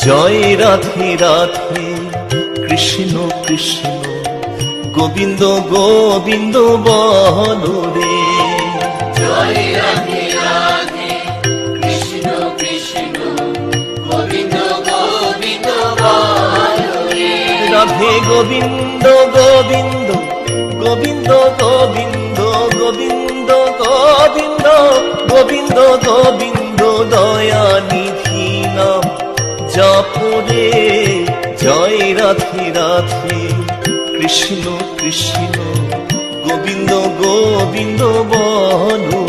জয় রাধে রাধে কৃষ্ণ কৃষ্ণ গোবিন্দ গোবিন্দ বলো রে। জয় রাধে রাধে কৃষ্ণ কৃষ্ণ গোবিন্দ গোবিন্দ বলো রে। রাধে গোবিন্দ গোবিন্দ গোবিন্দ গোবিন্দ গোবিন্দ গোবিন্দ গোবিন্দ গোবিন্দ দয়া নিধি নাম জপরে। জয় রাধে রাধে কৃষ্ণ কৃষ্ণ গোবিন্দ গোবিন্দ বলো